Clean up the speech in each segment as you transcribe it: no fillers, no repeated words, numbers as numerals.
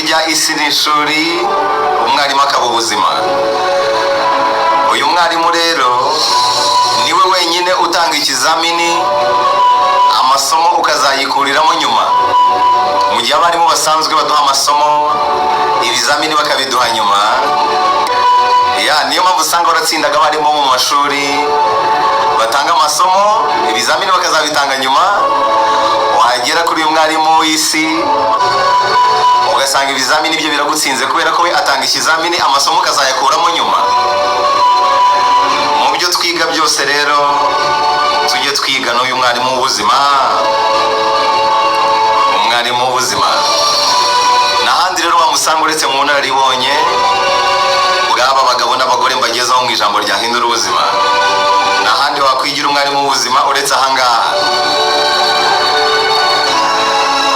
burya isi ni ishuri, umwarimu akaba ubuzima. Uyu mwarimu rero niwe wenyine utanga ikizamini, amasomo ukazayikuriramo nyuma. Mu gihe abarimu basanzwe baduha amasomo, ibizamini bakabiduha nyuma. Niyo mpamvu usanga baratsindaga abarimu mu mashuri batanga amasomo, ibizamini bakazabitanga nyuma. Wagera kuri uyu mwarimu w'isi ugasanga ibizamini byo biragutsinze kubera ko we atanga ikizamini, amasomo ukazayakuramo nyuma. Mu byo twiga byose rero tujye twiga n'uyu mwarimu w'ubuzima, umwarimu w'ubuzima. N'ahandi rero wamusanga uretse mu bunararibonye bw'aba bagabo n'abagore mbagezaho mu ijambo ryahindura ubuzima. N'ahandi wakwigira umwarimu w'ubuzima uretse ahangaha.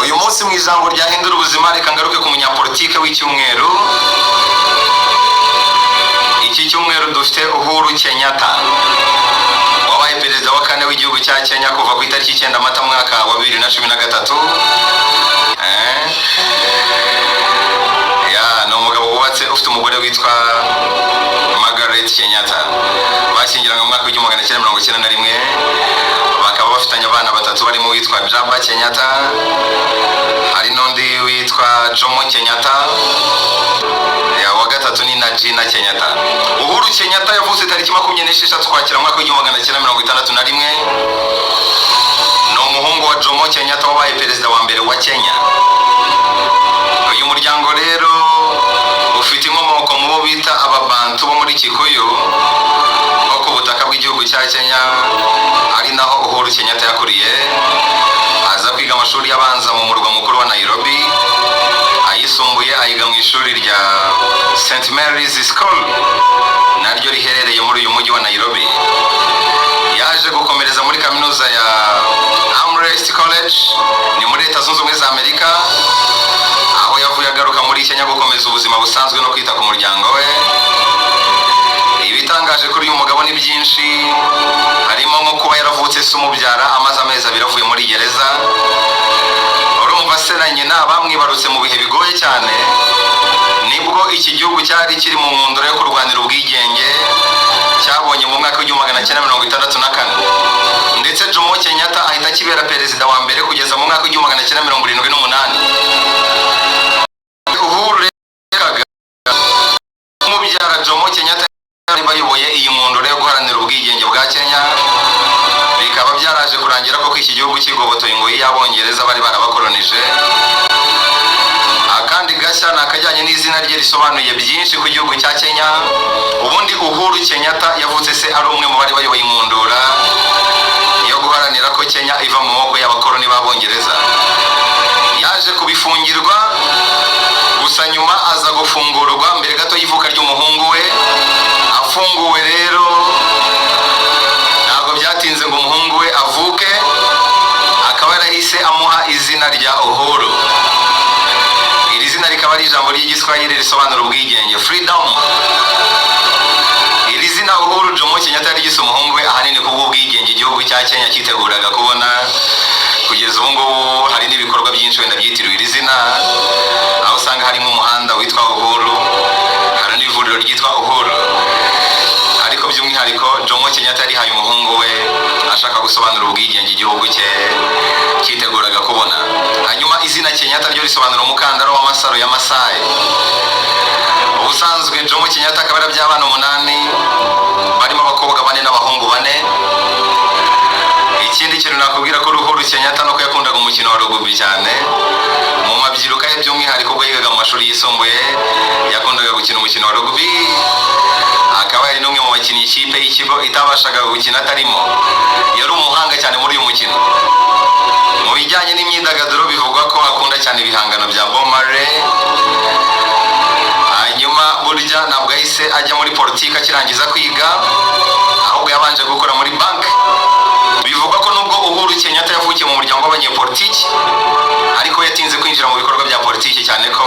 Uyu munsi mu ijambo ryahindura ubuzima reka ngaruke ku munyapolitike w'icyumweru. Iki cyumweru dufite Uhuru Kenyatta, wabaye perezida wa kane w'igihugu cya Kenya kuva ku itariki 9 Mata mwaka wa 2013. Ni umugabo wubatse ufite umugore witwa Margaret Kenyatta. Bashyingiranywe mu mwaka w'1991, bakaba bafitanye abana batatu barimo witwa Jaba Kenyatta, hari n'undi witwa Jomo Kenyatta, wa gatatu ni Najina Kenyatta. Uhuru Kenyatta yavutse tariki 26 Ukwakira mu mwaka w'1961. Ni umuhungu wa Jomo Kenyatta wabaye perezida wa mbere wa Kenya. Uyu muryango rero ufite inkomoko mu bo bita ababantu bo muri Kikuyu, nko ku butaka bw'igihugu cya Kenya, ari naho Uhuru Kenyatta yakuriye. Aza kwiga amashuri y'abanza mu murwa mukuru wa Nairobi, ayisumbuye ayiga mu ishuri rya St Mary's School, naryo riherereye muri uyu mujyi wa Nairobi. Yaje gukomereza muri kaminuza ya Amherst College, ni muri Leta Zunze Ubumwe za Amerika, aho yavuye agaruka muri Kenya gukomeza ubuzima busanzwe no kwita ku muryango we. Ibitangaje kuri uyu mugabo ni byinshi, harimo nko kuba yaravutse se umubyara amaze amezi 2 avuye muri gereza. Urumva se na nyina bamwibarutse mu bihe bigoye cyane, nibwo iki gihugu cyari kiri mu nkundura yo kurwanira ubwigenge, cyabonye mu mwaka w'1964. Ndetse Jomo Kenyatta ahita kibera perezida wa mbere kugeza mu mwaka w'1978. Uhuru umubyara Jomo Kenyatta bayoboye iyi nkundura yo guharanira ubwigenge bwa Kenya, bikaba byaraje kurangira ko iki gihugu kigobotoye ingoyi y'Abongereza bari barabakolonije. Akandi gashya nakajyanye n'izina rye risobanuye byinshi ku gihugu cya Kenya. Ubundi Uhuru Kenyatta yavutse se ari umwe mu bari bayoboye inkundura yo guharanira ko Kenya iva mu maboko y'abakoloni b'Abongereza. Yaje kubifungirwa, gusa nyuma aza gufungurwa mbere gato y'ivuka ry'umuhungu we. Afunguwe rero ntabwo byatinze ngo umuhungu we avuke, akaba yarahise amuha izina rya Uhuru. Iri zina rikaba ari ijambo ry'igiswahili risobanura ubwigenge, freedom. Iri zina Uhuru Jomo Kenyatta yari yise umuhungu we ahanini kubw'ubwigenge igihugu cya Kenya kiteguraga kubona. Kugeza ubu ngubu hari n'ibikorwa byinshi wenda byitiriwe iri zina, aho usanga harimo umuhanda witwa Uhuru, hari n'ivuriro ryitwa Uhuru. Ariko by'umwihariko Jomo Kenyatta yari haye umuhungu we ashaka gusobanura ubwigenge igihugu cye kiteguraga kubona. Hanyuma izina Kenyatta ryo risobanura umukandara w'amasaro ya Masai. Ubusanzwe Jomo Kenyatta akaba yarabyaye abana 8, barimo abakobwa 4 n'abahungu 4. Ikindi kintu nakubwira ko Uhuru Kenyatta no yakundaga umukino wa rugby cyane. Mu mabyiruka ye by'umwihariko ubwo yigaga mu mashuri yisumbuye yakundaga gukina umukino wa rugby. Akaba yari n'umwe mu bakinnyi ikipe y'ikigo itabashaga gukina atarimo. Yari umuhanga cyane muri uyu mukino. Mu bijyanye n'imyidagaduro bivugwa ko akunda cyane ibihangano bya Bob Marley. Hanyuma burya ntabwo yahise ajya muri politiki akirangiza kwiga, ahubwo yabanje gukora muri bank. Bivugwa ko nubwo Uhuru Kenyatta yavukiye mu muryango w'abanyepolitiki, ariko yatinze kwinjira mu bikorwa bya politiki cyane ko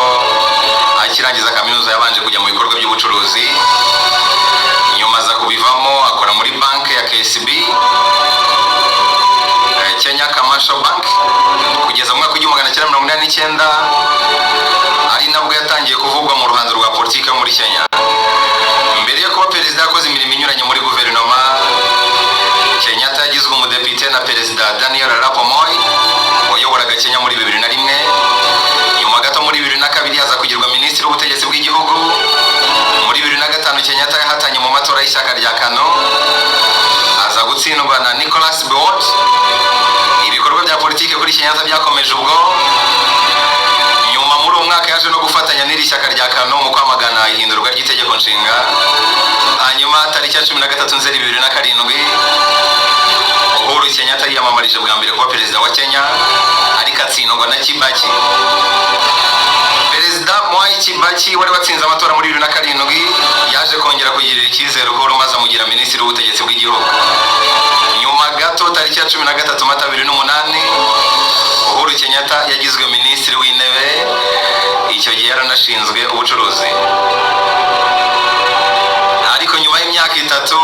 akirangiza kaminuza yabanje kujya mu bikorwa by'ubucuruzi. Nyuma aza kubivamo akora muri banki ya KCB, Kenya Commercial Bank, kugeza mu mwaka w'1989, ari nabwo Kenyatta byakomeje ubwo nyuma muri uwo mwaka yaje no gufatanya n'iri shyaka rya KANU mu kwamagana ihindurwa ry'itegeko nshinga. Hanyuma tariki ya 13 Nzeri 2007 Uhuru Kenyatta yiyamamarije bwa mbere kuba perezida wa Kenya ariko atsindwa na Kibaki. Perezida Mwai Kibaki wari watsinze amatora muri 2007 yaje kongera kugirira icyizere Uhuru maze amugira minisitiri w'ubutegetsi bw'igihugu. Nyuma gato tariki ya 13 Mata 2008 Uhuru Kenyatta yagizwe minisitiri w'intebe, icyo gihe yaranashinzwe ubucuruzi. Ariko nyuma y'imyaka 3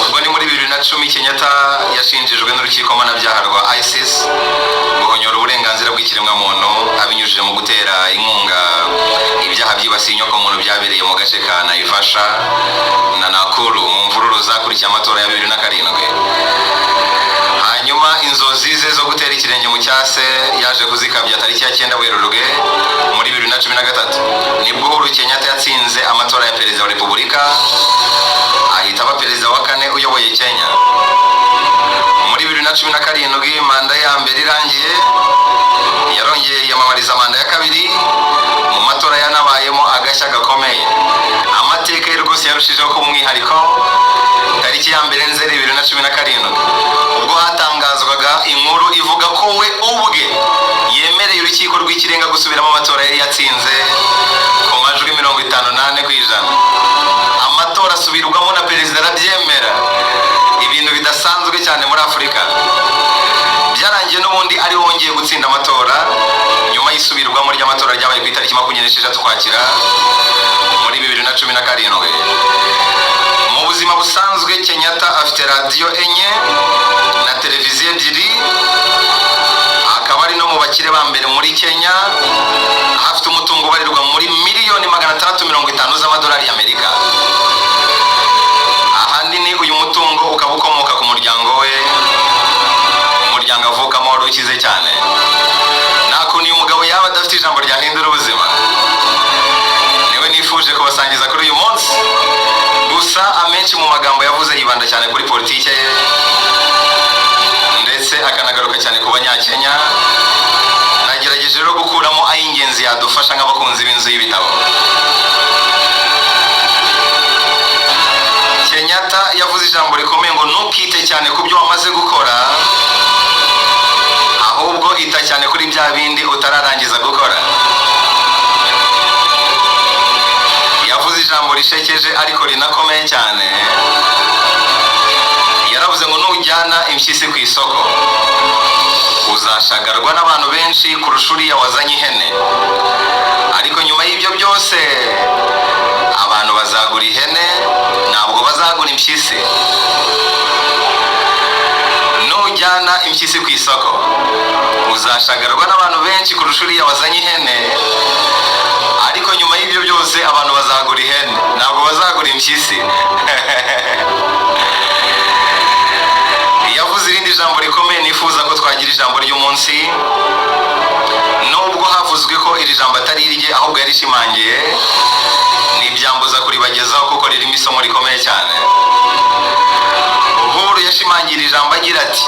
ubwo ni muri 2010 Kenyatta yashinjijwe n'urukiko mpanabyaha rwa ICC guhonyora uburenganzira bw'ikiremwamuntu abinyujije mu gutera inkunga ibyaha byibasiye inyokomuntu byabereye mu gace ka Naivasha na Nakuru mu mvururu zakurikiye amatora ya 2007. Hanyuma inzozi ze zo gutera ikirenge mu cyase yaje kuzikabya tariki ya 9 Werurwe muri 2013 nibwo Uhuru Kenyatta yatsinze amatora ya perezida wa Repubulika ahita aba perezida wa 4 uyoboye Kenya. Muri 2017 manda ya mbere irangiye yarongeye yamamariza manda ya kabiri. Mu matora yanabayemo agashya gakomeye, amateka ye rwose yarushijeho kuba umwihariko. Tariki ya 1 Nzeri 2017 ubwo hatangazwaga inkuru ivuga ko we ubwe yemereye urukiko rw'ikirenga gusubiramo amatora yari yatsinze ku majwi 58%. Amatora asubirwamo na perezida arabyemera, ibintu bidasanzwe cyane muri Afurika. Byarangiye n'ubundi ari wongeye gutsinda amatora nyuma y'isubirwamo ry'amatora ryabaye ku itariki 26 Ukwakira muri 2017. Mu buzima busanzwe Kenyatta afite radio enye na televiziyo ebyiri, akaba ari no mu bakire ba mbere muri Kenya, afite umutungo ubarirwa muri miliyoni 650 z'amadolari y'Amerika. Ahanini uyu mutungo ukaba ukomoka ku muryango we, umuryango avukamo wari ukize cyane. Nakuntu uyu mugabo yaba adafite ijambo ryahindura ubuzima. Niwe nifuje kubasangiza kuri uyu munsi. Gusa amenshi mu magambo yavuze yibanda cyane kuri politike ye ndetse akanagaruka cyane ku Banyakenya. Nagerageje rero gukuramo ay'ingenzi yadufasha nk'abakunzi b'inzu y'ibitabo. Kenyatta yavuze ijambo rikomeye ngo ntukite cyane ku byo wamaze gukora, ahubwo ita cyane kuri bya bindi utararangiza gukora. Yavuze ijambo rishekeje ariko rinakomeye cyane. Yaravuze ngo nujyana impyisi ku isoko uzashagarwa n'abantu benshi kurusha uriya wazanye ihene, ariko nyuma y'ibyo byose abantu bazagura ihene, ntabwo bazagura impyisi. Nujyana impyisi ku isoko uzashagarwa n'abantu benshi kurusha uriya wazanye ihene, ariko nyuma y'ibyo byose abantu bazagura ihene, ntabwo bazagura impyisi. Yavuze irindi jambo rikomeye nifuza ko twagira ijambo ry'umunsi, nubwo havuzwe ko iri jambo atari irye ahubwo yarishimangiye. Ni ibyambuza kuribagezaho kuko ririmo isomo rikomeye cyane. Uhuru yashimangira ijambo agira ati,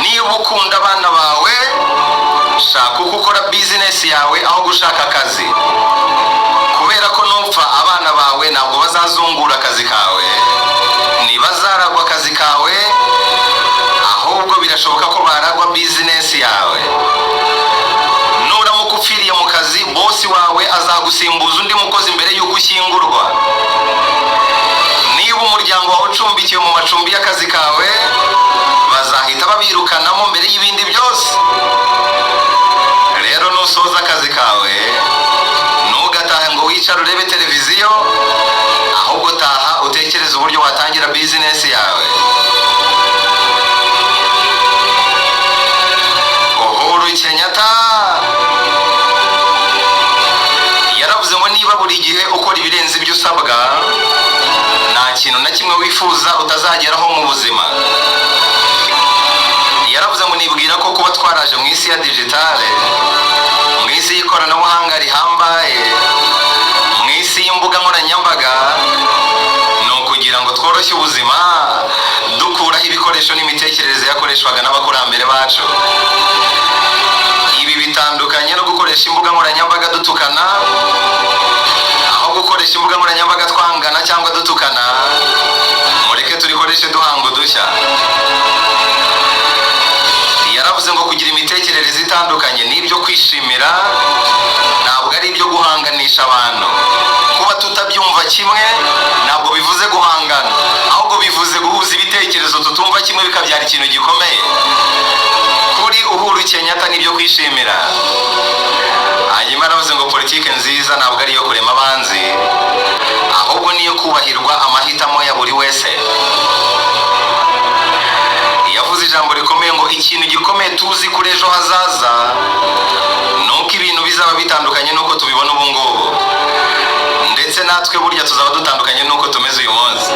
niba ukunda abana bawe shaka uko ukora business yawe aho gushaka akazi, kubera ko nupfa abana bawe ntabwo bazazungura akazi kawe, ntibazaragwa akazi kawe, ahubwo birashoboka ko baragwa business yawe. Nuramuka upfiriye mu kazi, bosi wawe azagusimbuza undi mukozi mbere y'uko ushyingurwa. Niba umuryango wawe ucumbikiwe mu macumbi y'akazi kawe, bazahita babirukanamo mbere y'ibindi byose. Rero nusoza akazi kawe ntugatahe ngo wicare urebe televiziyo, ahubwo taha utekereze uburyo watangira business yawe. Uhuru Kenyatta yaravuze ngo niba buri gihe ukora ibirenze ibyo usabwa, nta kintu na kimwe wifuza utazageraho mu buzima. Yaravuze ngo nibwira ko kuba twaraje mu isi ya digitale, mu isi y'ikoranabuhanga rihambaye, mu isi y'imbuga nkoranyambaga, ni ukugira ngo tworoshye ubuzima dukuraho ibikoresho n'imitekerereze yakoreshwaga n'abakurambere bacu. dutuka cyangwa dutukana, mureke turikoreshe duhanga udushya. Yaravuze ngo kugira imitekerereze itandukanye n'ibyo kwishimira, ntabwo ari ibyo guhanganisha abantu. Kuba tutabyumva kimwe ntabwo bivuze guhangana, ahubwo bivuze guhuza ibitekerezo tutumva kimwe bikabyara ikintu gikomeye. Kuri Uhuru Kenyatta n'ibyo kwishimira. Hanyuma aravuze ngo politike nziza ntabwo ari iyo kurema abanzi, ahubwo niyo kubahirwa amahitamo ya buri wese. Yavuze ijambo rikomeye ngo ikintu gikomeye tuzi kuri ejo hazaza nuko ibintu bizaba bitandukanye nuko tubibona ubu ngubu, ndetse natwe burya tuzaba dutandukanye nuko tumeze uyu munsi.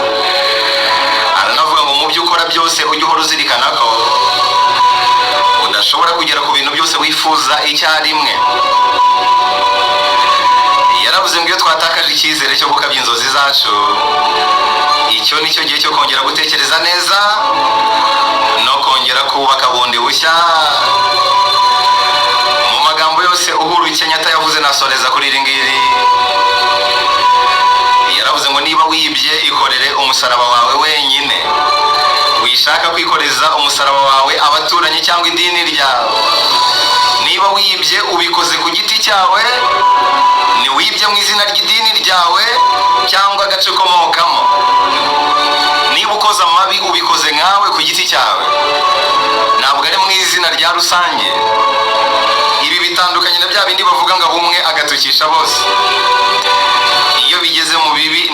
Aranavuga ngo mu byo ukora byose ujye uhora uzirikana ko udashobora kugera ku bintu byose wifuza icyarimwe. Yaravuze ngo iyo twatakaje icyizere cyo gukabya inzozi zacu, icyo nicyo gihe cyo kongera gutekereza neza no kongera kubaka bundi bushya. Mu magambo yose Uhuru Kenyatta yavuze nasoreza kuri iri ngiri. Yaravuze ngo niba wibye ikorere umusaraba wawe wenyine, wishaka kwikoreza umusaraba wawe abaturanyi cyangwa idini ryawe. Niba wibye ubikoze ku giti cyawe, ni wibye mu izina ry'idini ryawe cyangwa agace ukomokamo. Niba ukoze amabi ubikoze nkawe ku giti cyawe, ntabwo ari mu izina rya rusange. Ibi bitandukanye na bya bindi bavuga ngo umwe agatukisha bose. Iyo bigeze mu bibi